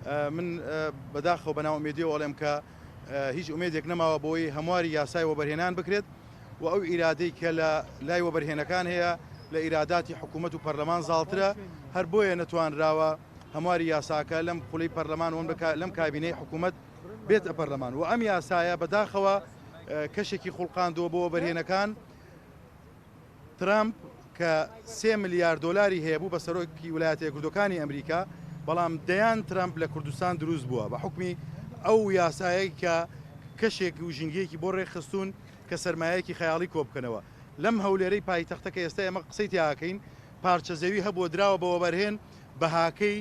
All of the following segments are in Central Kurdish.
من بەداخەوە بەناو ئومێدیەوە ئەڵێم کە هیچ ئومێدێک نەماوە بۆی هەمواری یاسای وەبەرهێنان بکرێت و ئەو ئیرادەی کە لە لای وەبەرهێنەکان هەیە لە ئیراداتی حکوومەت و پەرلەمان زاڵترە، هەر بۆیە نەتوانراوە هەمواری یاساکە لەم قوڵی پەرلەمان لەم کابینەی حکوومەت بێتە پەرلەمان. و ئەم یاسایە بەداخەوە کەشێکی خوڵقاندووە بۆ وەبەرهێنەکان. ترامپ کە 3 ملیار دۆلاری هەیە بوو بە سەرۆکی ویلایەتە یەکگرتووەکانی ئەمریکا، بەڵام دەیان ترامپ لە کوردستان دروست بووە بە حکمی ئەو یاسایەی کە کەشێک و ژینگەیەکی بۆ ڕێخستون کە سەرمایەکی خەیاڵی کۆبکەنەوە. لەم هەولێرەی پایتەختەکە ئێستا ئێمە قسەی تیاکەین، پارچە زەوی هەبووە دراوە بە وەبەرهێن بەهاکەی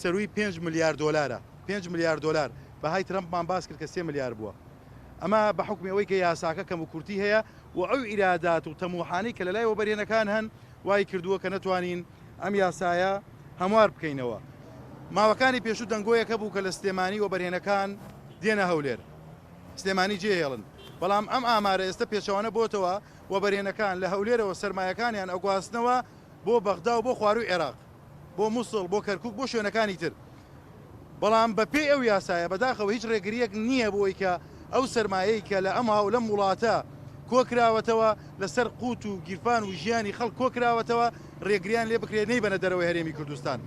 سەروی 5 ملیار دۆلارە. 5 ملیار دۆلار بەهای ترامپمان باس کرد کە 3 ملیار بووە. ئەمە بە حکمی ئەوەی کە یاساکە کەم و کورتی هەیە و ئەو ئیرادات و تەموحانی کە لە لای وەبەرهێنەکان هەن وای کردووە کە نەتوانین ئەم یاسایە هەموار بکەینەوە. ماوەکانی پێشوو دەنگۆیەکە بوو کە لە سلێمانی وەبەرهێنەکان دێنە هەولێر، سلێمانی جێهێڵن، بەڵام ئەم ئامارە ئێستا پێچەوانە بۆتەوە وەبەرهێنەکان لە هەولێرەوە سەرمایەکانیان ئەگواستنەوە بۆ بەغدا و بۆ خواروی عێراق، بۆ مووسڵ، بۆ کەرکووک، بۆ شوێنەکانی تر. بەڵام بەپێ ئەو یاسایە بەداخەوە هیچ ڕێگریەک نییە بۆی کە ئەو سەرمایەی کە لە ئەم هاو لەم وڵاتە کۆکراوەتەوە لەسەر قوت و گیرفان و ژیانی خەڵک کۆکراوەتەوە ڕێگریان لێ بکرێت نەیبەنە دەرەوەی هەرێمی کوردستان.